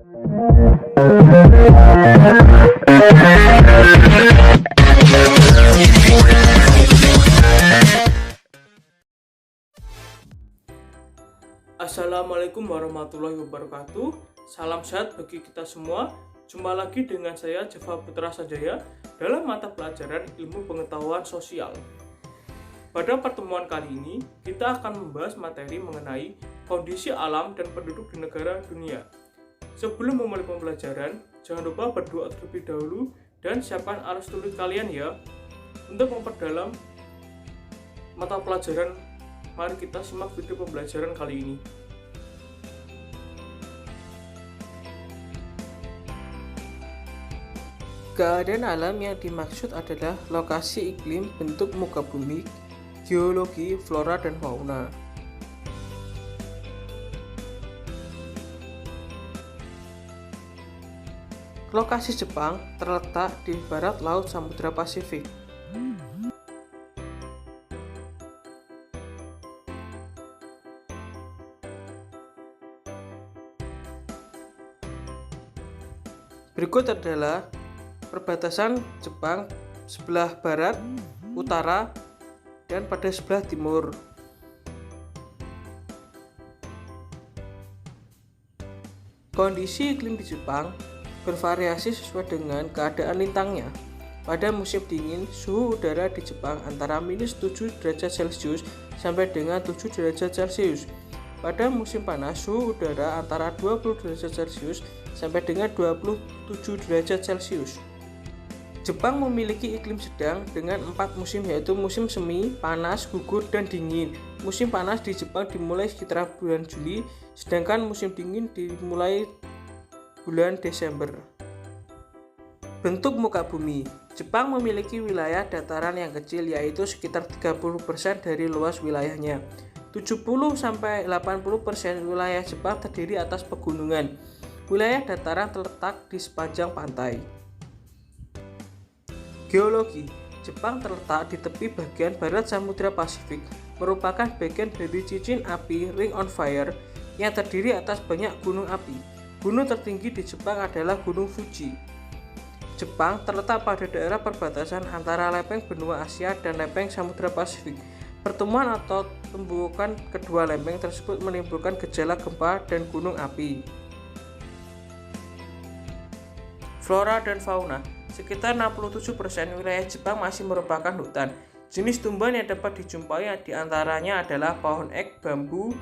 Assalamualaikum warahmatullahi wabarakatuh. Salam sehat bagi kita semua. Jumpa lagi dengan saya Java Putra Sanjaya dalam mata pelajaran Ilmu Pengetahuan Sosial. Pada pertemuan kali ini, kita akan membahas materi mengenai kondisi alam dan penduduk di negara dunia. Sebelum memulai pembelajaran, jangan lupa berdoa terlebih dahulu dan siapkan alas tulis kalian ya. Untuk memperdalam mata pelajaran, mari kita simak video pembelajaran kali ini. Keadaan alam yang dimaksud adalah lokasi iklim, bentuk muka bumi, geologi, flora, dan fauna. Lokasi Jepang terletak di barat laut Samudra Pasifik. Berikut adalah perbatasan Jepang sebelah barat, utara, dan pada sebelah timur. Kondisi iklim di Jepang bervariasi sesuai dengan keadaan lintangnya. Pada musim dingin, suhu udara di Jepang antara -7 derajat Celcius sampai dengan 7 derajat Celcius. Pada musim panas, suhu udara antara 20 derajat Celcius sampai dengan 27 derajat Celcius. Jepang memiliki iklim sedang dengan 4 musim, yaitu musim semi, panas, gugur, dan dingin. Musim panas di Jepang dimulai sekitar bulan Juli, sedangkan musim dingin dimulai bulan Desember. Bentuk muka bumi. Jepang memiliki wilayah dataran yang kecil, yaitu sekitar 30% dari luas wilayahnya. 70-80% wilayah Jepang terdiri atas pegunungan. Wilayah dataran terletak di sepanjang pantai. Geologi. Jepang terletak di tepi bagian barat Samudra Pasifik, merupakan bagian dari cincin api Ring of Fire yang terdiri atas banyak gunung api. Gunung tertinggi di Jepang adalah Gunung Fuji. Jepang terletak pada daerah perbatasan antara lepeng benua Asia dan lepeng Samudra Pasifik. Pertemuan atau tumbukan kedua lepeng tersebut menimbulkan gejala gempa dan gunung api. Flora dan fauna. Sekitar 67% wilayah Jepang masih merupakan hutan. Jenis tumbuhan yang dapat dijumpai diantaranya adalah pohon ek, bambu,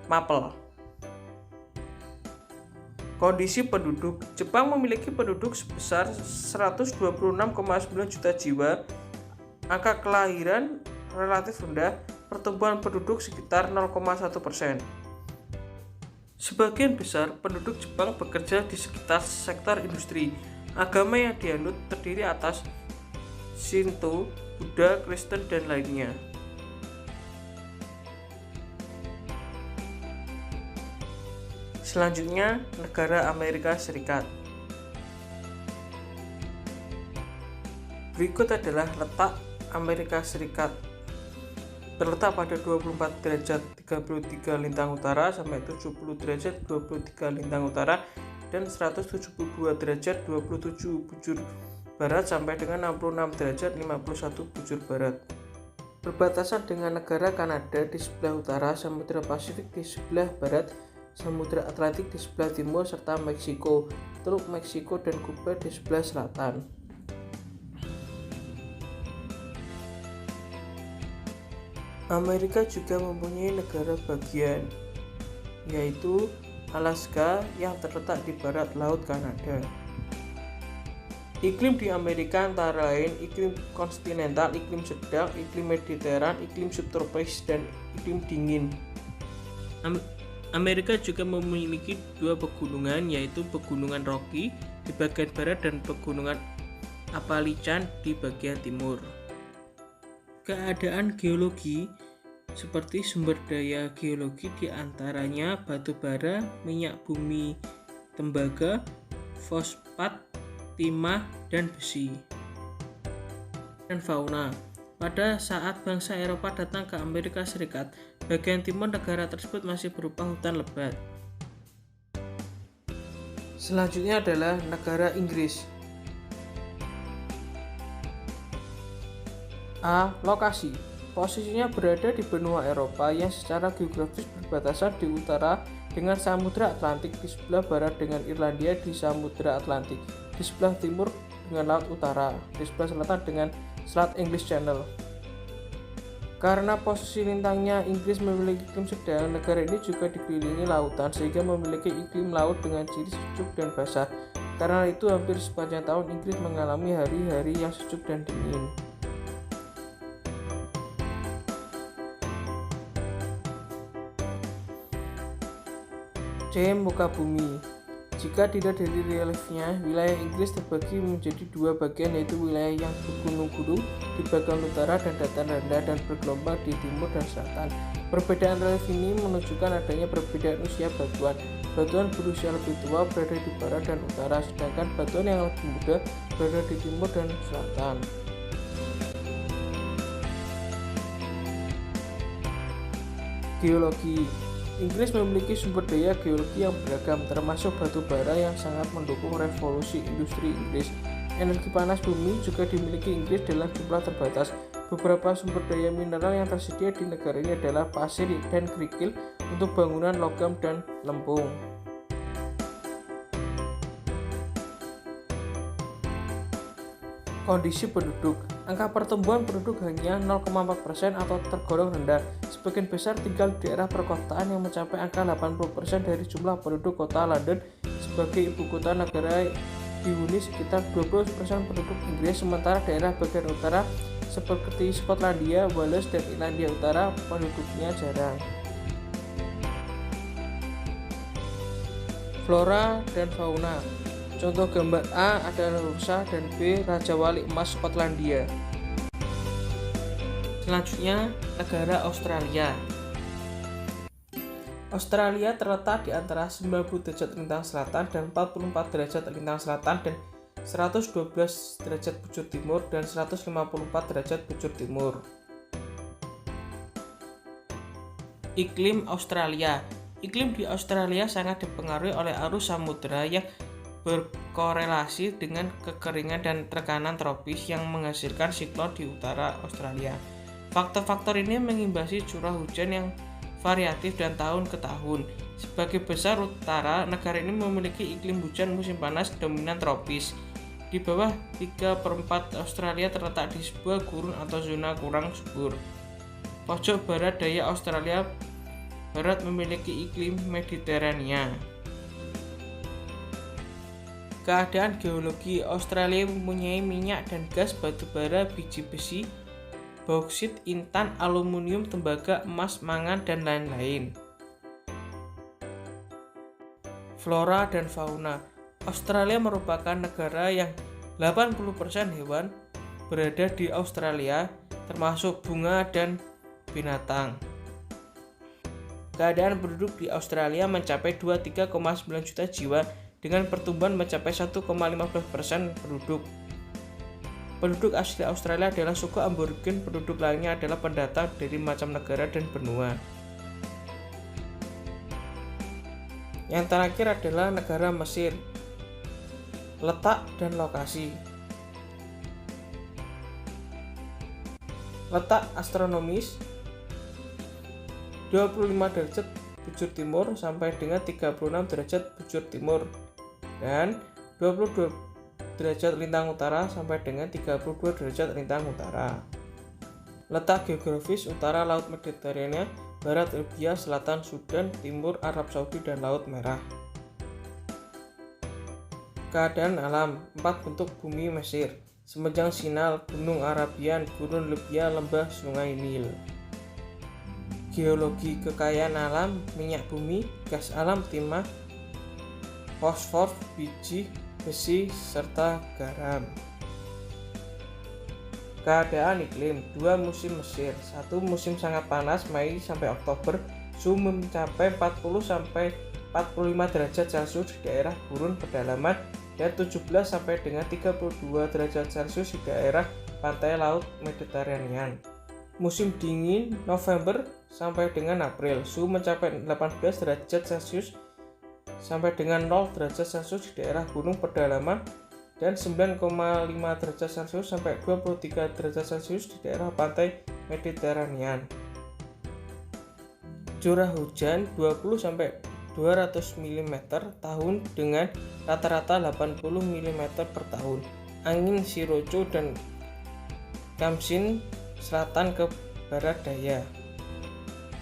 mapel. Kondisi penduduk. Jepang memiliki penduduk sebesar 126,9 juta jiwa. Angka kelahiran relatif rendah, pertumbuhan penduduk sekitar 0,1%. Sebagian besar penduduk Jepang bekerja di sekitar sektor industri. Agama yang dianut terdiri atas Shinto, Buddha, Kristen, dan lainnya. Selanjutnya, negara Amerika Serikat. Berikut adalah letak Amerika Serikat. Terletak pada 24 derajat 33 lintang utara sampai 70 derajat 23 lintang utara dan 172 derajat 27 bujur barat sampai dengan 66 derajat 51 bujur barat. Berbatasan dengan negara Kanada di sebelah utara, Samudra Pasifik di sebelah barat, Samudra Atlantik di sebelah timur, serta Meksiko, Teluk Meksiko, dan Kuba di sebelah selatan. Amerika juga mempunyai negara bagian, yaitu Alaska yang terletak di barat laut Kanada. Iklim di Amerika antara lain iklim kontinental, iklim sedang, iklim mediteran, iklim subtropis, dan iklim dingin. Amerika juga memiliki 2 pegunungan, yaitu Pegunungan Rocky di bagian barat dan Pegunungan Appalachian di bagian timur. Keadaan geologi. Seperti sumber daya geologi diantaranya batu bara, minyak bumi, tembaga, fosfat, timah, dan besi. Dan fauna. Pada saat bangsa Eropa datang ke Amerika Serikat, bagian timur negara tersebut masih berupa hutan lebat. Selanjutnya adalah negara Inggris. A. Lokasi. Posisinya berada di benua Eropa yang secara geografis berbatasan di utara dengan Samudra Atlantik, di sebelah barat dengan Irlandia di Samudra Atlantik, di sebelah timur dengan Laut Utara, di sebelah selatan dengan Selat English Channel. Karena posisi lintangnya Inggris memiliki iklim sedang, negara ini juga dikelilingi lautan sehingga memiliki iklim laut dengan ciri sejuk dan basah. Karena itu hampir sepanjang tahun Inggris mengalami hari-hari yang sejuk dan dingin. C. Muka bumi. Jika dilihat dari reliefnya, wilayah Inggris terbagi menjadi dua bagian, yaitu wilayah yang bergunung-gunung di bagian utara dan dataran rendah dan bergelombang di timur dan selatan. Perbedaan relief ini menunjukkan adanya perbedaan usia batuan. Batuan berusia lebih tua berada di barat dan utara, sedangkan batuan yang lebih muda berada di timur dan selatan. Geologi. Inggris memiliki sumber daya geologi yang beragam, termasuk batu bara yang sangat mendukung revolusi industri Inggris. Energi panas bumi juga dimiliki Inggris dalam jumlah terbatas. Beberapa sumber daya mineral yang tersedia di negara ini adalah pasir dan kerikil untuk bangunan, logam, dan lempung. Kondisi penduduk. Angka pertumbuhan penduduk hanya 0,4% atau tergolong rendah. Sebagian besar tinggal di daerah perkotaan yang mencapai angka 80% dari jumlah penduduk kota London sebagai ibu kota negara dihuni sekitar 20% penduduk Inggris, sementara daerah bagian utara seperti Skotlandia, Wales, dan Irlandia Utara penduduknya jarang. Flora dan fauna. Contoh gambar A adalah rusa dan B Raja Wali Emas Skotlandia. Selanjutnya, negara Australia. Australia terletak di antara 90 derajat lintang selatan dan 44 derajat lintang selatan dan 112 derajat bujur timur dan 154 derajat bujur timur. Iklim Australia. Iklim di Australia sangat dipengaruhi oleh arus samudera yang berkorelasi dengan kekeringan dan tekanan tropis yang menghasilkan siklon di utara Australia. Faktor-faktor ini mengimbasi curah hujan yang variatif dan tahun ke tahun. Sebagai besar utara, negara ini memiliki iklim hujan musim panas dominan tropis. Di bawah 3/4 Australia terletak di sebuah gurun atau zona kurang subur. Pojok barat daya Australia Barat memiliki iklim Mediterania. Keadaan geologi. Australia mempunyai minyak dan gas, batu bara, biji besi, bauksit, intan, aluminium, tembaga, emas, mangan, dan lain-lain. Flora dan fauna. Australia merupakan negara yang 80% hewan berada di Australia, termasuk bunga dan binatang. Keadaan penduduk di Australia mencapai 23,9 juta jiwa dengan pertumbuhan mencapai 1,15% penduduk. Penduduk asli Australia adalah suku Aborigin, penduduk lainnya adalah pendatang dari macam negara dan benua. Yang terakhir adalah negara Mesir. Letak dan lokasi. Letak astronomis 25 derajat bujur timur sampai dengan 36 derajat bujur timur dan 22 derajat lintang utara sampai dengan 32 derajat lintang utara. Letak geografis utara Laut Mediterania, barat Libya, selatan Sudan, timur Arab Saudi dan Laut Merah. Keadaan alam. 4 bentuk bumi Mesir: semenjang Sinai, Gunung Arabian, Gurun Libya, lembah Sungai Nil. Geologi. Kekayaan alam: minyak bumi, gas alam, timah, fosfor, biji, besi, serta garam. Keadaan iklim. 2 musim Mesir. 1 musim sangat panas Mei sampai Oktober, suhu mencapai 40 sampai 45 derajat Celcius di daerah gurun pedalaman dan 17 sampai dengan 32 derajat Celcius di daerah pantai Laut Mediterranean. Musim dingin November sampai dengan April, suhu mencapai 18 derajat Celcius sampai dengan 0 derajat Celcius di daerah gunung pedalaman dan 9,5 derajat Celcius sampai 23 derajat Celcius di daerah pantai Mediterranean. Curah hujan 20 sampai 200 mm tahun dengan rata-rata 80 mm per tahun. Angin Siroco dan Kamsin selatan ke barat daya.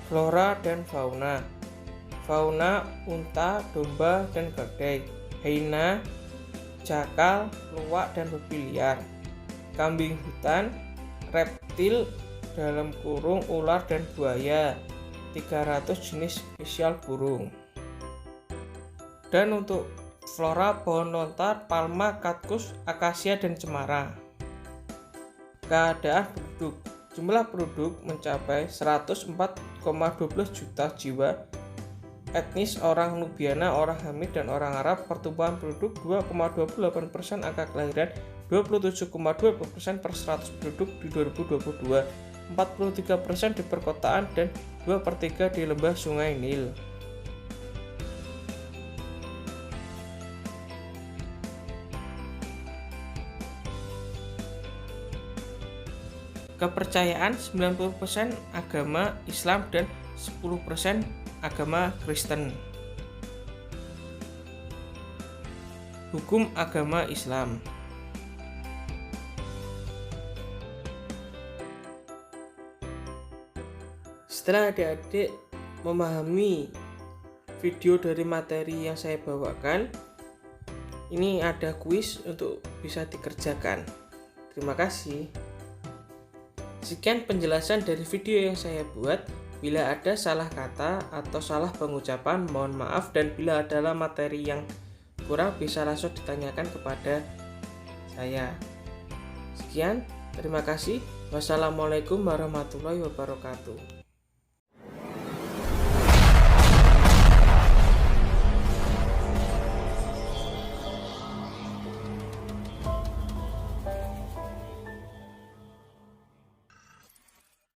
Flora dan fauna. Fauna unta, domba, dan keledai, hyena, jakal, luwak, dan babi liar. Kambing hutan, reptil dalam kurung ular dan buaya, 300 jenis spesial burung. Dan untuk flora, pohon lontar, palma, kaktus, akasia, dan cemara. Keadaan penduduk. Jumlah penduduk mencapai 104,12 juta jiwa. Etnis orang Nubiana, orang Hamid, dan orang Arab. Pertumbuhan penduduk 2,28%. Angka kelahiran 27,20% per 100 penduduk di 2022. 43% di perkotaan dan 2/3 di lembah Sungai Nil. Kepercayaan 90% agama Islam dan 10% agama Kristen. Hukum agama Islam. Setelah adik-adik memahami video dari materi yang saya bawakan, ini ada kuis untuk bisa dikerjakan. Terima kasih. Sekian penjelasan dari video yang saya buat. Bila ada salah kata atau salah pengucapan, mohon maaf, dan bila ada materi yang kurang bisa langsung ditanyakan kepada saya. Sekian, terima kasih. Wassalamualaikum warahmatullahi wabarakatuh.